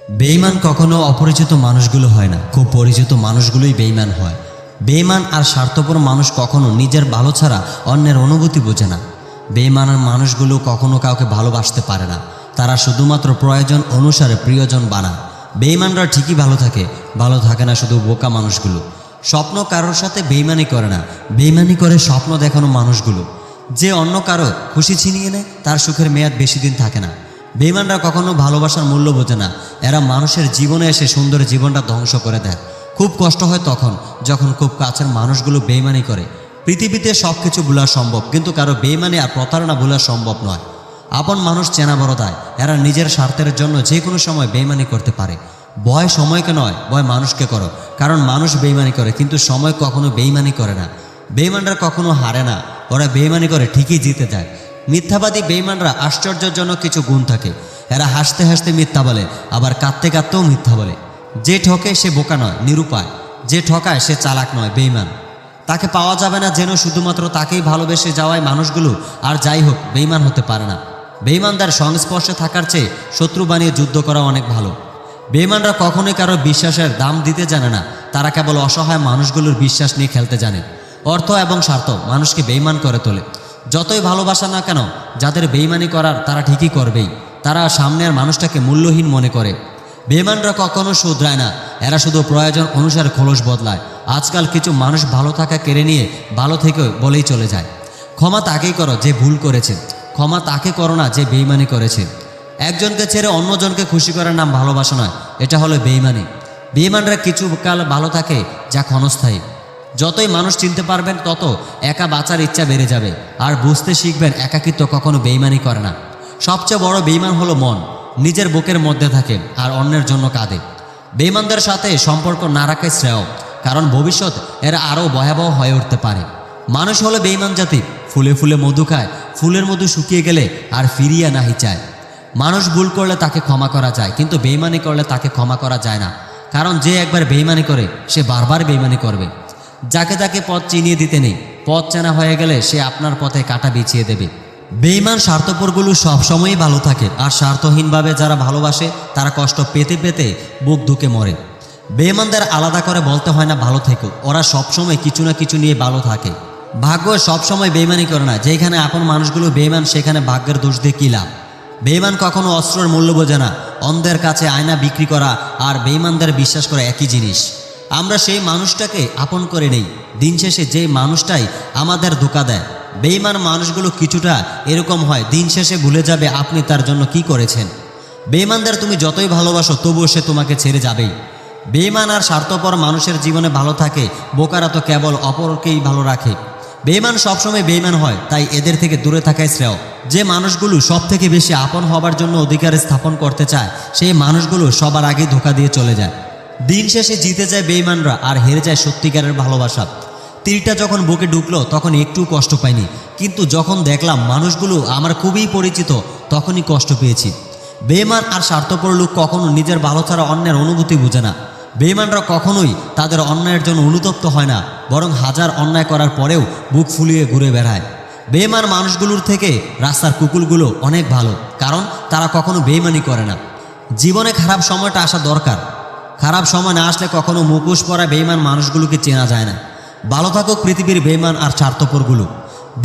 বেঈমান কখনো অপরিচিত মানুষগুলো হয় না, খুব পরিচিত মানুষগুলোই বেঈমান হয়। বেঈমান আর স্বার্থপর মানুষ কখনো নিজের ভালো ছাড়া অন্যের অনুভূতি বোঝে না। বেঈমানের মানুষগুলো কখনো কাউকে ভালোবাসতে পারে না, তারা শুধুমাত্র প্রয়োজন অনুসারে প্রিয়জন বানায়। বেঈমানরা ঠিকই ভালো থাকে না শুধু বোকা মানুষগুলো। স্বপ্ন কারোর সাথে বেঈমানি করে না, বেঈমানি করে স্বপ্ন দেখানো মানুষগুলো। যে অন্য কারো খুশি ছিনিয়ে নেয় তার সুখের মেয়াদ বেশি দিন থাকে না। বেঈমানরা কখনো ভালোবাসার মূল্য বোঝে না, এরা মানুষের জীবনে এসে সুন্দর জীবনটা ধ্বংস করে দেয়। খুব কষ্ট হয় তখন যখন খুব কাছের মানুষগুলো বেঈমানি করে। পৃথিবীতে সব কিছু ভোলা সম্ভব, কিন্তু কারো বেঈমানি আর প্রতারণা ভোলা সম্ভব নয়। আপন মানুষ চেনা বড় দায়, এরা নিজের স্বার্থের জন্য যে কোনো সময় বেঈমানি করতে পারে। ভয় সময়কে নয়, ভয় মানুষকে করো, কারণ মানুষ বেঈমানি করে কিন্তু সময় কখনো বেঈমানি করে না। বেঈমানরা কখনো হারে না, ওরা বেঈমানি করে ঠিকই জিতে যায়। মিথ্যাবাদী বেঈমানরা আশ্চর্যজনক কিছু গুণ থাকে, এরা হাসতে হাসতে মিথ্যা বলে, আবার কাঁদতে কাঁদতেও মিথ্যা বলে। যে ঠকে সে বোকা নয়, নিরুপায়। যে ঠকায় সে চালাক নয়, বেঈমান। তাকে পাওয়া যাবে না যেন শুধুমাত্র তাকেই ভালোবেসে যাওয়ায় মানুষগুলো আর যাই হোক বেঈমান হতে পারে না। বেঈমানদার সংস্পর্শে থাকার চেয়ে শত্রু বানিয়ে যুদ্ধ করা অনেক ভালো। বেঈমানরা কখনোই কারো বিশ্বাসের দাম দিতে জানে না, তারা কেবল অসহায় মানুষগুলোর বিশ্বাস নিয়ে খেলতে জানে। অর্থ এবং স্বার্থ মানুষকে বেঈমান করে তোলে। যতই ভালোবাসা না কেন, যাদের বেঈমানি করার তারা ঠিকই করবেই। তারা সামনের মানুষটাকে মূল্যহীন মনে করে। বেঈমানরা কখনো শুধরায় না, এরা শুধু প্রয়োজন অনুসারে খোলস বদলায়। আজকাল কিছু মানুষ ভালো থাকা কেড়ে নিয়ে ভালো থেকেও বলেই চলে যায়। ক্ষমা তাকেই করো যে ভুল করেছে, ক্ষমা তাকে করো না যে বেঈমানি করেছে। একজনকে ছেড়ে অন্যজনকে খুশি করার নাম ভালোবাসা নয়, এটা হলো বেঈমানি। বেঈমানরা কিছু কাল ভালো থাকে যা ক্ষণস্থায়ী। যতই মানুষ চিনতে পারবেন তত একা বাঁচার ইচ্ছা বেড়ে যাবে, আর বুঝতে শিখবেন একাকিত্ব কখনো বেঈমানি করে না। সবচেয়ে বড় বেঈমান হলো মন, নিজের বুকের মধ্যে থাকে আর অন্যের জন্য কাঁদে। বেঈমানদের সাথে সম্পর্ক না রাখাই শ্রেয়, কারণ ভবিষ্যৎ এরা আরও ভয়াবহ হয়ে উঠতে পারে। মানুষ হলো বেঈমান জাতি, ফুলে ফুলে মধু খায়, ফুলের মধু শুকিয়ে গেলে আর ফিরিয়ে নাহি চায়। মানুষ ভুল করলে তাকে ক্ষমা করা যায়, কিন্তু বেঈমানি করলে তাকে ক্ষমা করা যায় না, কারণ যে একবার বেঈমানি করে সে বারবার বেঈমানি করবে। যাকে তাকে পথ চিনিয়ে দিতে নেই, পথ চেনা হয়ে গেলে সে আপনার পথে কাঁটা বিছিয়ে দেবে। বেঈমান স্বার্থপরগুলো সবসময়ই ভালো থাকে, আর স্বার্থহীনভাবে যারা ভালোবাসে তারা কষ্ট পেতে পেতে বুক ধুকে মরে। বেঈমানদের আলাদা করে বলতে হয় না ভালো থেকো, ওরা সবসময় কিছু না কিছু নিয়ে ভালো থাকে। ভাগ্য সবসময় বেঈমানি করে না, যেখানে আপন মানুষগুলো বেঈমান সেখানে ভাগ্যের দোষ দিয়ে কী লাভ। বেঈমান কখনো অস্ত্রের মূল্য বোঝে না, অন্ধের কাছে আয়না বিক্রি করা আর বেঈমানদের বিশ্বাস করা একই জিনিস। আমরা সেই মানুষটাকে আপন করে নেই, দিন শেষে যে মানুষটাই আমাদের ধোঁকা দেয়। বেঈমান মানুষগুলো কিছুটা এরকম হয়, দিন শেষে ভুলে যাবে আপনি তার জন্য কি করেছেন। বেঈমানদের তুমি যতই ভালোবাসো তবুও সে তোমাকে ছেড়ে যাবেই। বেঈমান আর স্বার্থপর মানুষের জীবনে ভালো থাকে, বোকারা তো কেবল অপরকেই ভালো রাখে। বেঈমান সবসময় বেঈমান হয়, তাই এদের থেকে দূরে থাকাই শ্রেয়। যে মানুষগুলো সব থেকে বেশি আপন হবার জন্য অধিকার স্থাপন করতে চায়, সেই মানুষগুলো সবার আগে ধোঁকা দিয়ে চলে যায়। দিন শেষে জিতে যায় বেঈমানরা আর হেরে যায় সত্যিকারের ভালোবাসা। তীরটা যখন বুকে ঢুকলো তখন একটু কষ্ট পাইনি, কিন্তু যখন দেখলাম মানুষগুলো আমার খুবই পরিচিত তখনই কষ্ট পেয়েছি। বেঈমান আর স্বার্থপর লোক কখনো নিজের ভালো ছাড়া অন্যের অনুভূতি বুঝে না। বেঈমানরা কখনোই তাদের অন্যায়ের জন্য অনুতপ্ত হয় না, বরং হাজার অন্যায় করার পরেও বুক ফুলিয়ে ঘুরে বেড়ায়। বেঈমান মানুষগুলোর থেকে রাস্তার কুকুরগুলো অনেক ভালো, কারণ তারা কখনো বেঈমানি করে না। জীবনে খারাপ সময়টা আসা দরকার, খারাপ সময় না আসলে কখনো মুখোশ পরা বেঈমান মানুষগুলোকে চেনা যায় না। ভালো থাকুক পৃথিবীর বেঈমান আর স্বার্থপরগুলো।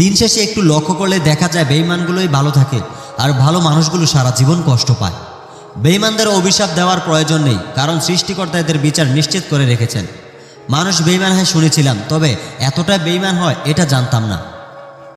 দিন শেষে একটু লক্ষ্য করলে দেখা যায় বেঈমানগুলোই ভালো থাকে আর ভালো মানুষগুলো সারা জীবন কষ্ট পায়। বেঈমানদের অভিশাপ দেওয়ার প্রয়োজন নেই, কারণ সৃষ্টিকর্তা এদের বিচার নিশ্চিত করে রেখেছেন। মানুষ বেঈমান হয় শুনেছিলাম, তবে এতটা বেঈমান হয় এটা জানতাম না।